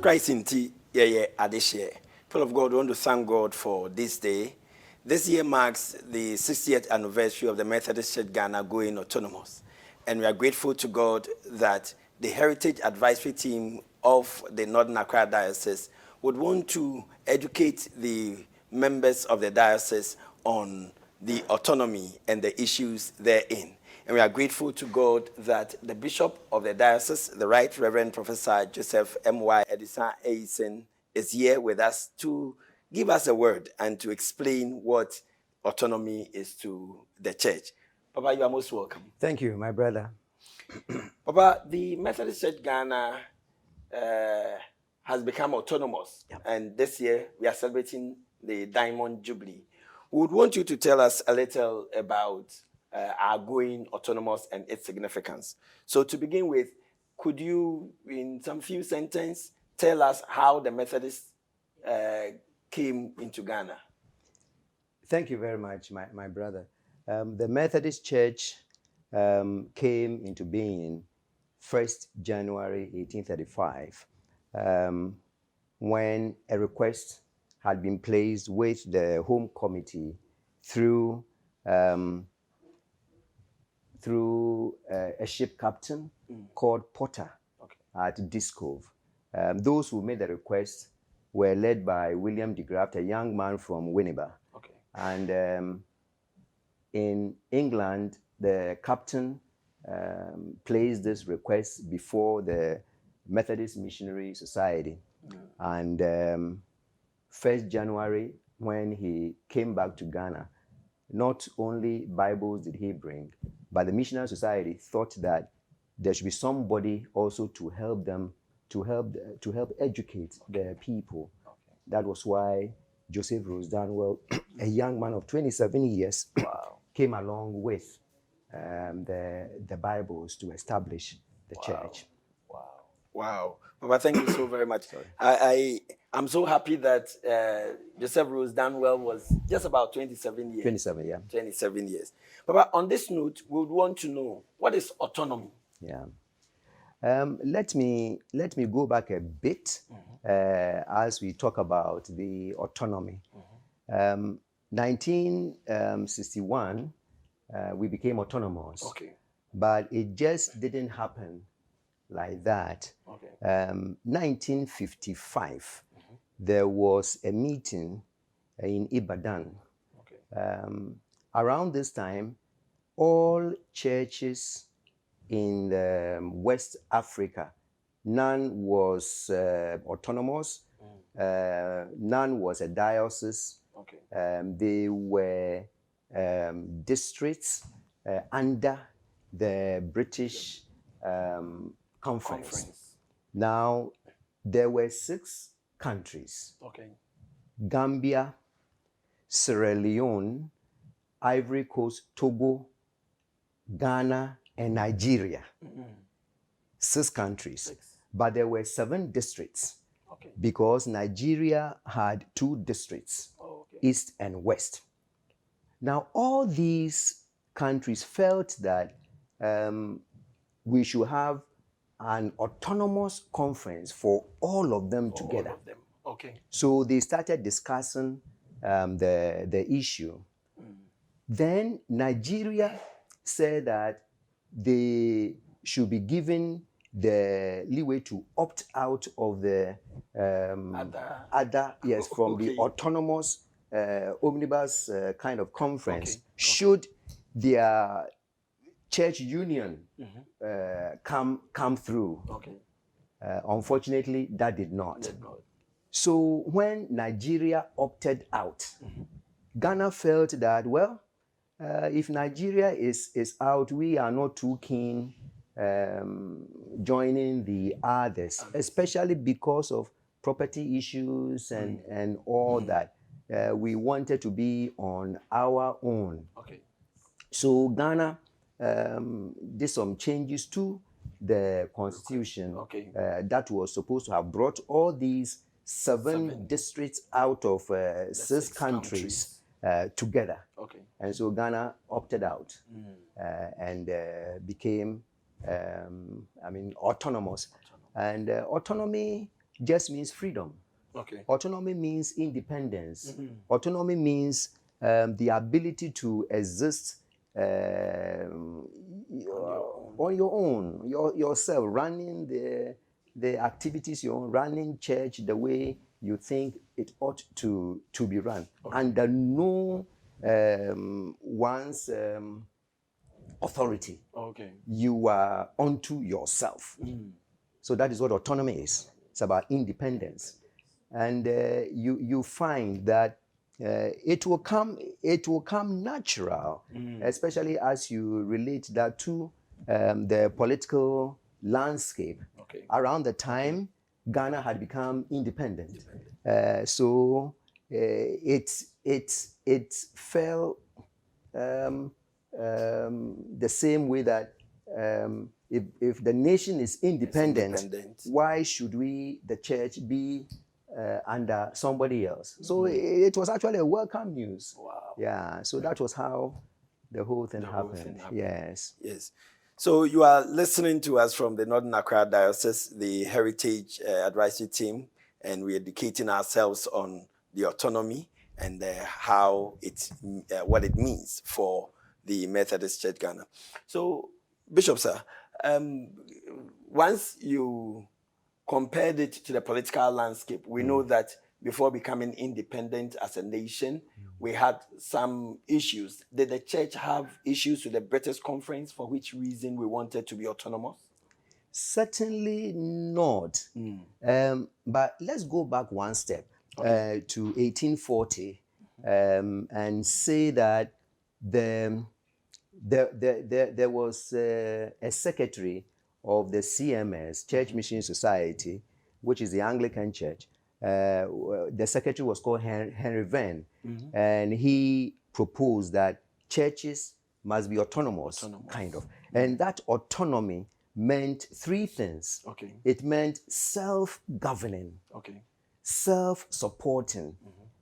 Christ in tea, yeah, adishye. People of God, we want to thank God for this day. This year marks the 60th anniversary of the Methodist Church Ghana going autonomous. And we are grateful to God that the Heritage Advisory Team of the Northern Accra Diocese would want to educate the members of the diocese on the autonomy and the issues therein. And we are grateful to God that the Bishop of the Diocese, the Right Reverend Professor Joseph M.Y. Edison Eisen, is here with us to give us a word and to explain what autonomy is to the church. Papa, you are most welcome. Thank you, my brother. Papa, the Methodist Church Ghana has become autonomous. Yep. And this year we are celebrating the Diamond Jubilee. We would want you to tell us a little about our going autonomous and its significance. So to begin with, could you, in some few sentences, tell us how the Methodists came into Ghana? Thank you very much, my brother. The Methodist Church came into being 1st January 1835 when a request had been placed with the Home Committee through a ship captain called Potter at Discove. Those who made the request were led by William de Graft, a young man from Winneba. Okay. And in England, the captain placed this request before the Methodist Missionary Society. And 1st January, when he came back to Ghana, not only Bibles did he bring, but the Missionary Society thought that there should be somebody also to help them, to help educate the people. Okay. That was why Joseph Rose Danwell, a young man of 27 years, came along with the Bibles to establish the church. Wow. Papa, thank you so very much. I'm so happy that Joseph Rose Danwell was just about 27 years. 27, yeah. 27 years. Papa, on this note, we would want to know, what is autonomy? Yeah. Let me go back a bit as we talk about the autonomy. 1961, we became autonomous. Okay. But it just didn't happen like that. Okay. 1955, there was a meeting in Ibadan. Okay. Around this time, all churches in West Africa, none was autonomous, none was a diocese. Okay. They were districts under the British conference. Now, there were 6 countries. Okay. Gambia, Sierra Leone, Ivory Coast, Togo, Ghana, and Nigeria. 6 countries. 6. But there were 7 districts. Okay. Because Nigeria had 2 districts, East and West. Now, all these countries felt that we should have an autonomous conference for all of them together. All of them. Okay. So they started discussing the issue. Then Nigeria said that they should be given the leeway to opt out of the from the autonomous omnibus kind of conference, should their church union come through. Okay. Unfortunately, that did not. So when Nigeria opted out, Ghana felt that, well, if Nigeria is out, we are not too keen joining the others, especially because of property issues and all that. We wanted to be on our own. Okay. So Ghana did some changes to the constitution that was supposed to have brought all these 7 districts out of 6 countries together. Okay. And so Ghana opted out and became autonomous. And autonomy just means freedom. Okay. Autonomy means independence. Autonomy means the ability to exist on your own, yourself, running the activities, running church the way you think it ought to be run, under no one's authority. Okay. You are unto yourself. So that is what autonomy is. It's about independence. And you find that it will come natural, especially as you relate that to the political landscape. Okay. Around the time Ghana had become independent. So it fell the same way that if the nation is independent, why should we, the church, be under somebody else? So it was actually a welcome news. Wow. Yeah. So that was how the whole thing happened. Yes. Yes. So you are listening to us from the Northern Accra Diocese, the Heritage Advisory Team, and we're educating ourselves on the autonomy and how it's what it means for the Methodist Church Ghana. So, Bishop, sir, once you compared it to the political landscape, we know that before becoming independent as a nation, we had some issues. Did the church have issues with the British Conference, for which reason we wanted to be autonomous? Certainly not. But let's go back one step to 1840 and say that there was a secretary of the CMS, Church Mission Society, which is the Anglican Church. The secretary was called Henry Venn, and he proposed that churches must be autonomous. Kind of. And that autonomy meant three things. Okay. It meant self-governing, self-supporting,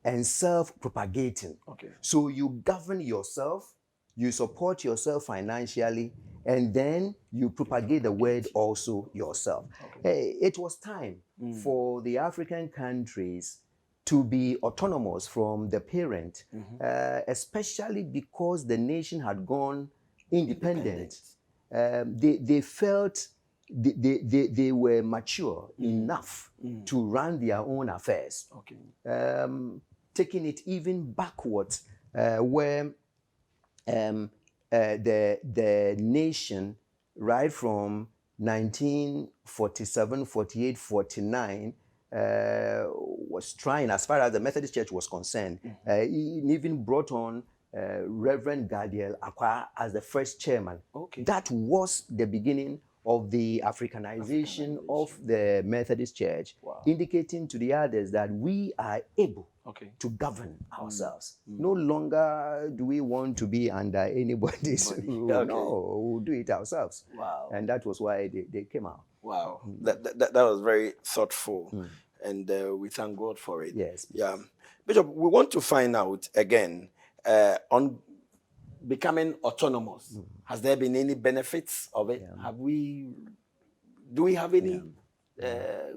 and self-propagating. Okay. So you govern yourself, you support yourself financially, and then you propagate the word also yourself. It was time for the African countries to be autonomous from the parent, especially because the nation had gone independent. They felt they were mature enough to run their own affairs. Taking it even backwards, where the nation, right from 1947, 48, 49, was trying, as far as the Methodist Church was concerned, even brought on Reverend Gadiel Accra as the first chairman. That was the beginning of the Africanization of the Methodist Church, indicating to the others that we are able to govern ourselves. No longer do we want to be under anybody's rule. No, we'll do it ourselves. And that was why they came out. Wow. That was very thoughtful. And we thank God for it. Yes. Yeah. Bishop, we want to find out again on becoming autonomous. Has there been any benefits of it? Do we have any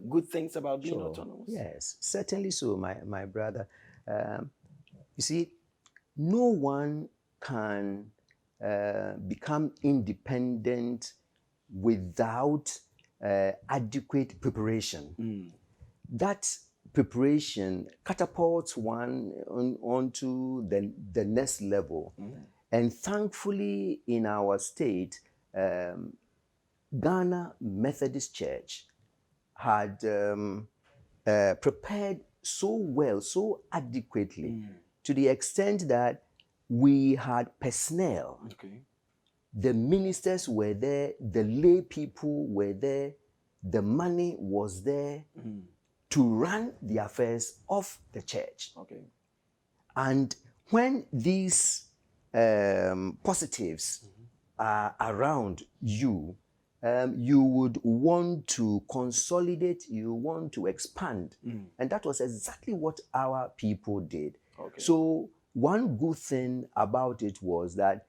good things about being autonomous? Yes, certainly so, my brother. You see, no one can become independent without adequate preparation. That preparation catapults one onto the next level. And thankfully, in our state, Ghana Methodist Church had prepared so well, so adequately, to the extent that we had personnel. The ministers were there, the lay people were there, the money was there to run the affairs of the church. And when these positives are around you, you would want to consolidate, you want to expand. And that was exactly what our people did. So one good thing about it was that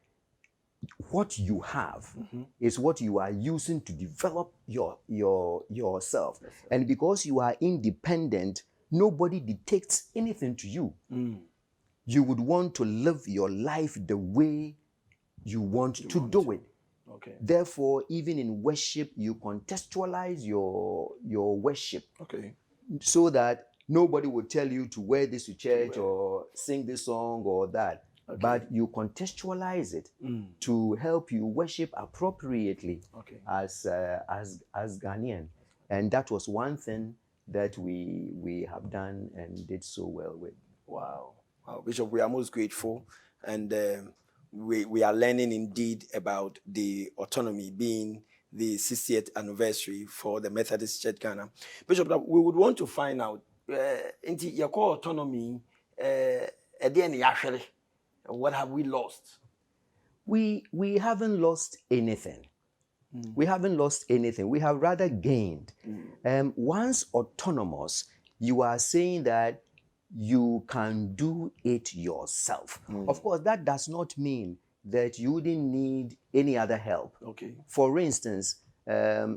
what you have is what you are using to develop yourself. Yes, and because you are independent, nobody dictates anything to you. You would want to live your life the way you want to do it. Okay. Therefore, even in worship, you contextualize your worship. Okay. So that nobody will tell you to wear this to church or sing this song or that. Okay. But you contextualize it to help you worship appropriately as Ghanaian. And that was one thing that we have done and did so well with. Wow. Bishop, we are most grateful. And we are learning indeed about the autonomy being the 60th anniversary for the Methodist Church Ghana. Bishop, we would want to find out, into your core autonomy, what have we lost? We haven't lost anything. We haven't lost anything. We have rather gained. Once autonomous, you are saying that you can do it yourself. Of course, that does not mean that you wouldn't need any other help. Okay. For instance,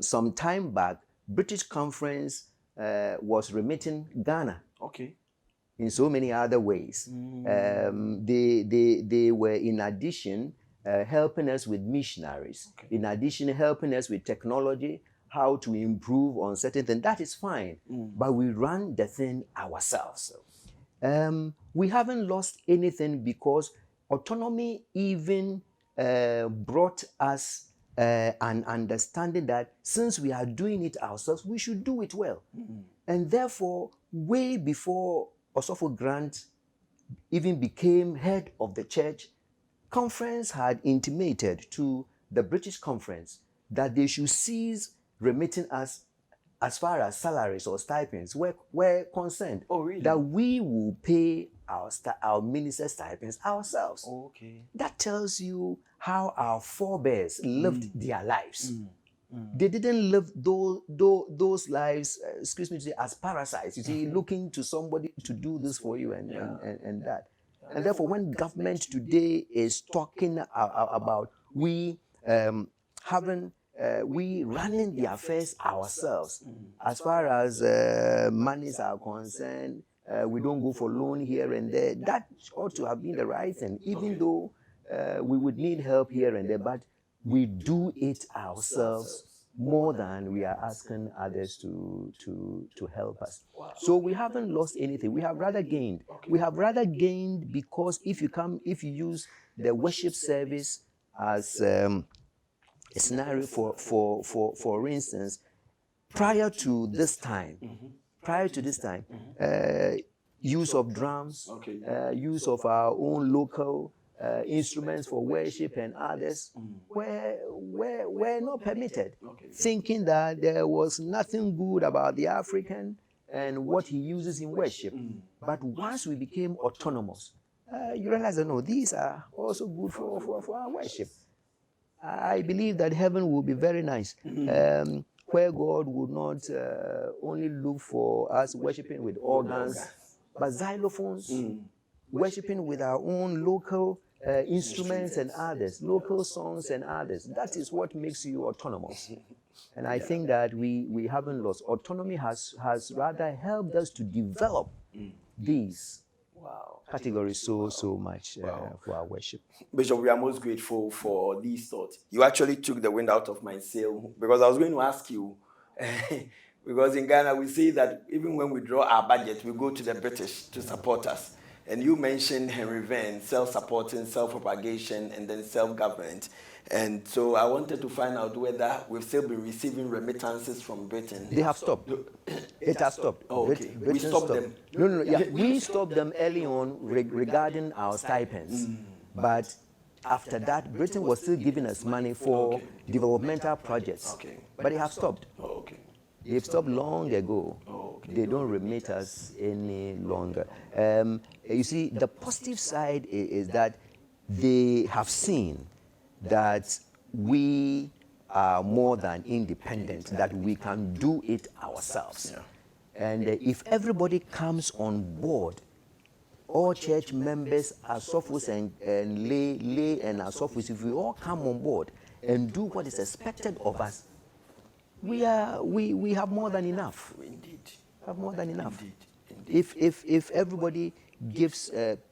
some time back, British Conference was remitting Ghana. Okay. In so many other ways. They were, in addition, helping us with missionaries. Okay. In addition, helping us with technology, how to improve on certain things. That is fine. But we run the thing ourselves. We haven't lost anything because autonomy even brought us an understanding that since we are doing it ourselves, we should do it well. And therefore, way before Osofo Grant even became head of the church, conference had intimated to the British Conference that they should cease remitting us as far as salaries or stipends were concerned. Oh, really? That we will pay our ministers' stipends ourselves. Oh, okay. That tells you how our forebears lived their lives. They didn't live those lives, excuse me to say, as parasites. You see, looking to somebody to do this for you and that. And therefore, when government today is talking about we running the affairs ourselves, as far as monies are concerned, we don't go for loan here and there. That ought to have been the right thing, even though we would need help here and there, but we do it ourselves more than we are asking others to help us. Wow. So we haven't lost anything. We have rather gained. Okay. We have rather gained because if you use the worship service as a scenario for instance, prior to this time, use of drums, use of our own local instruments for worship and others were not permitted, thinking that there was nothing good about the African and what he uses in worship. But once we became autonomous, you realize that no, these are also good for our worship. I believe that heaven will be very nice, where God would not only look for us worshiping with organs, but xylophones, worshiping with our own local instruments and others, local songs and others. That is what makes you autonomous. And I think that we haven't lost. Autonomy has rather helped us to develop these categories so much for our worship. Bishop, we are most grateful for these thoughts. You actually took the wind out of my sail, because I was going to ask you, because in Ghana we say that even when we draw our budget, we go to the British to support us. And you mentioned Henry Venn, self-supporting, self-propagation, and then self-government. And so I wanted to find out whether we've still been receiving remittances from Britain. They have stopped. It has stopped. Oh, okay. We stopped them. No. Yeah, we stopped them early on regarding our stipends. But after that, Britain was still giving us money for developmental projects. Okay. But they have stopped. Oh, okay. They've stopped long ago. Oh, okay. They don't remit us any longer. You see, the positive side is that they have seen that we are more than independent, that we can do it ourselves. Yeah. And if everybody comes on board all church members, asofos and lay and asofos, if we all come on board and do what is expected of us, we have more than enough. Indeed. Have more than enough. Indeed. If everybody gives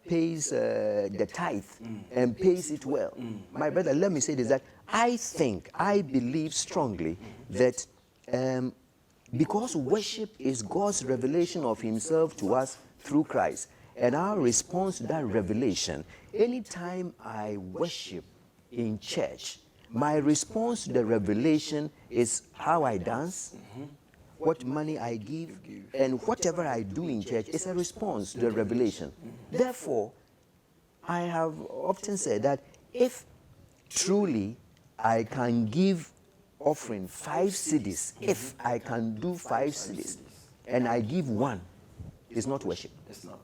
pays the tithe and pays it well, my brother, let me say this, that I believe strongly that because worship is God's revelation of himself to us through Christ, and our response to that revelation, anytime I worship in church, my response to the revelation is how I dance, what money I give, and whatever I do in church is a response to the revelation. Therefore, I have often said that if truly I can give offering 5 cedis, if I can do 5 cedis, and I give 1, it's not worship. It's not.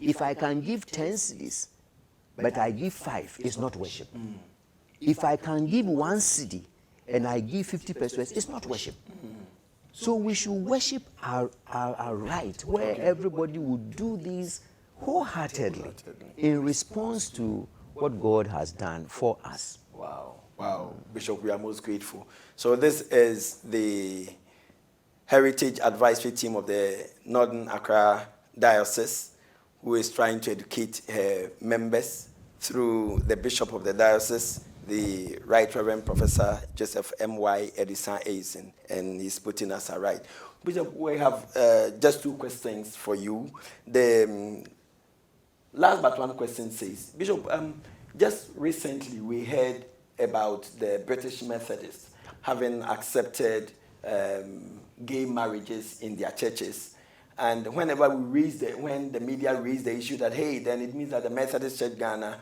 If I can give 10 cedis, but I give 5, it's not worship. If I can give 1 cedi and I give 50 pesos, it's not worship. So we should worship our right, where everybody would do this wholeheartedly in response to what God has done for us. Wow. Bishop, we are most grateful. So this is the Heritage Advisory Team of the Northern Accra Diocese, who is trying to educate her members through the Bishop of the Diocese, the Right Reverend Professor Joseph M.Y. Edison Aisen, and he's putting us right. Bishop, we have just 2 questions for you. The last but one question says, Bishop, just recently we heard about the British Methodists having accepted gay marriages in their churches. And whenever when the media raised the issue that, hey, then it means that the Methodist Church Ghana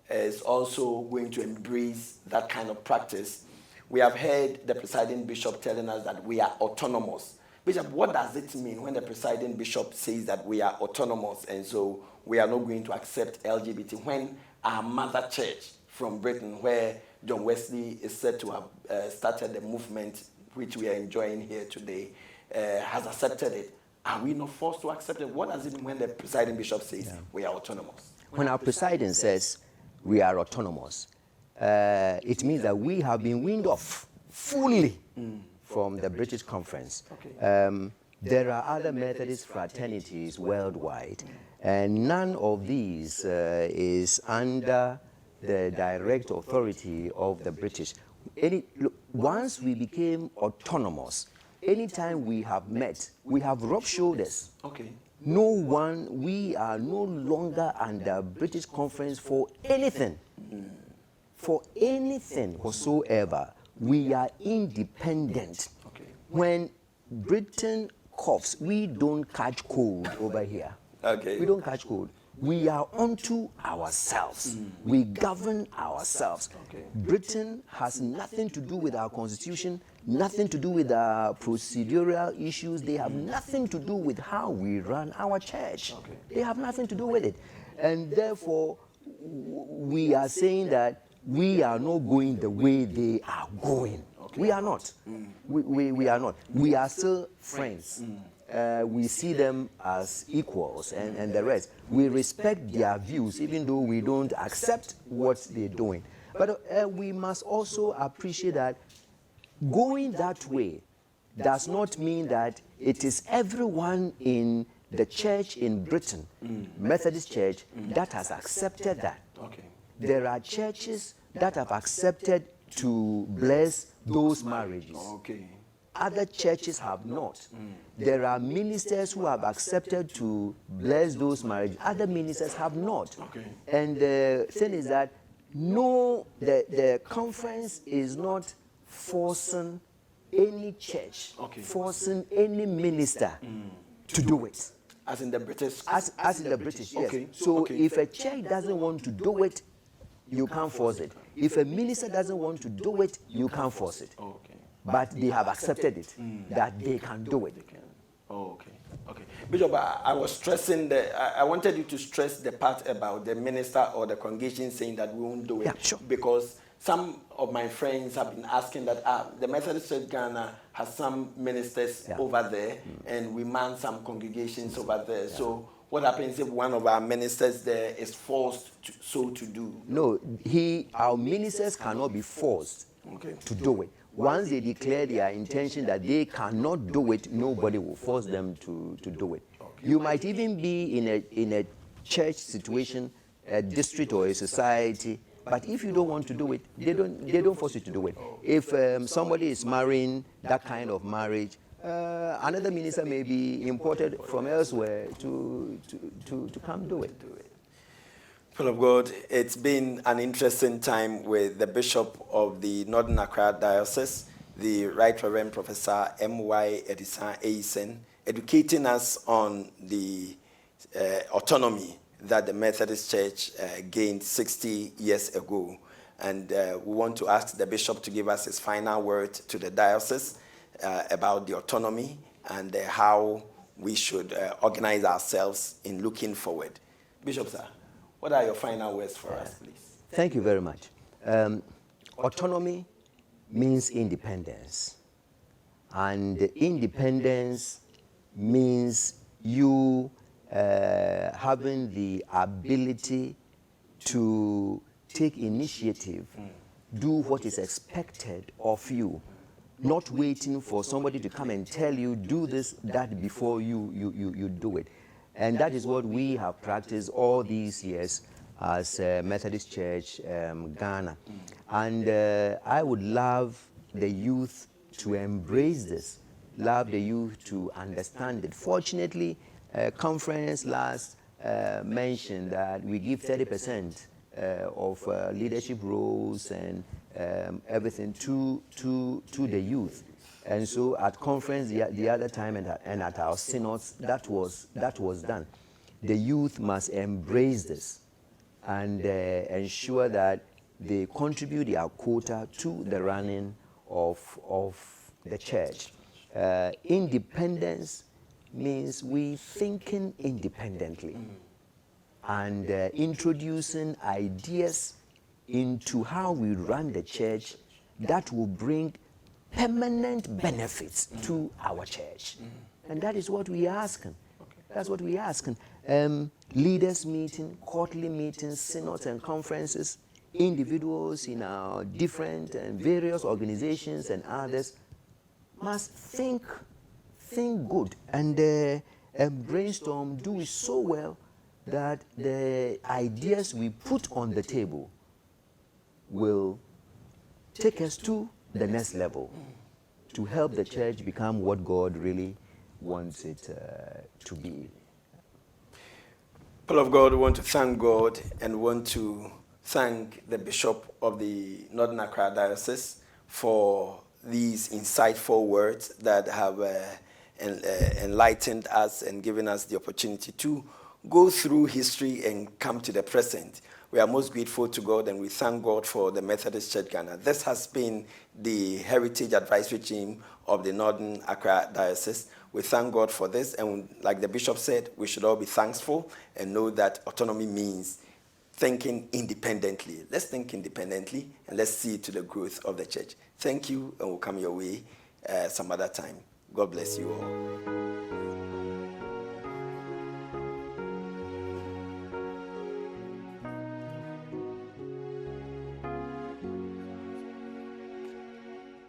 is also going to embrace that kind of practice. We have heard the presiding bishop telling us that we are autonomous. Bishop, what does it mean when the presiding bishop says that we are autonomous and so we are not going to accept LGBT, when our mother church from Britain, where John Wesley is said to have started the movement which we are enjoying here today, has accepted it? Are we not forced to accept it? What does it mean when the presiding bishop says we are autonomous? When our presiding says we are autonomous, it means that we have been weaned off fully from the British Conference. Okay. There are other Methodist fraternities worldwide, and none of these is under the direct authority of the British. Once we became autonomous, anytime we have met, we have rubbed shoulders. Okay. We are no longer under British Conference for anything. For anything whatsoever. We are independent. Okay. When Britain coughs, we don't catch cold over here. Okay. We don't catch cold. We are unto ourselves. We govern ourselves. Okay. Britain has nothing to do with our constitution, nothing to do with our procedural issues. They have nothing to do with how we run our church. Okay. They have nothing to do with it. And therefore, we are saying that we are not going the way they are going. Okay. We are not. We are not. We are still friends. We see them as equals and the rest. We respect their views even though we don't accept what they're doing. But we must also appreciate that going that way does not mean that it is everyone in the church in Britain, Methodist Church, that has accepted that. Okay. There are churches that have accepted to bless those marriages. Okay. Other churches have not. There are ministers who have accepted to bless those marriages. Other ministers have not. Okay. And the thing is that the conference is not forcing any church, forcing any minister to do it. As in the British? As in the British, yes. Okay. So if a church doesn't want to do it, you can't force it. If a minister doesn't want to do it, you can't force it. Okay. But they have accepted it, that they can do it. Okay. Bishop, I was stressing I wanted you to stress the part about the minister or the congregation saying that we won't do it. Yeah, sure. Because some of my friends have been asking that the Methodist Church Ghana has some ministers over there, and we man some congregations over there. So What happens if one of our ministers there is forced to do? No, our ministers cannot be forced to do it. Once they declare their intention that they cannot do it, nobody will force them to do it. You might even be in a church situation, a district or a society, but if you don't want to do it, they don't force you to do it. If somebody is marrying that kind of marriage, another minister may be imported from elsewhere to come do it. People of God, it's been an interesting time with the Bishop of the Northern Accra Diocese, the Right Reverend Professor M.Y. Edisan Eisen, educating us on the autonomy that the Methodist Church gained 60 years ago. And we want to ask the Bishop to give us his final word to the diocese about the autonomy and how we should organize ourselves in looking forward. Bishop, sir, what are your final words for us, please? Thank you very much. Autonomy means independence. And independence means you having the ability to take initiative, do what is expected of you, not waiting for somebody to come and tell you, do this, that, before you do it. And that is what we have practiced all these years as Methodist Church Ghana. And I would love the youth to embrace this, love the youth to understand it. Fortunately, conference last mentioned that we give 30% of leadership roles and everything to the youth. And so at conference the other time and at our synods, that was done. The youth must embrace this and ensure that they contribute their quota to the running of the church. Independence means we thinking independently and introducing ideas into how we run the church that will bring permanent benefits to our church. And that is what we are asking. That's what we are asking. Leaders meeting, quarterly meetings, synods and conferences, individuals in our different and various organizations and others must think good and brainstorm, do it so well that the ideas we put on the table will take us to the next level to help the church become what God really wants it to be. People of God, we want to thank God and want to thank the Bishop of the Northern Accra Diocese for these insightful words that have enlightened us and given us the opportunity to go through history and come to the present. We are most grateful to God and we thank God for the Methodist Church Ghana. This has been the Heritage Advisory Team of the Northern Accra Diocese. We thank God for this, and like the Bishop said, we should all be thankful and know that autonomy means thinking independently. Let's think independently and let's see to the growth of the church. Thank you, and we'll come your way some other time. God bless you all.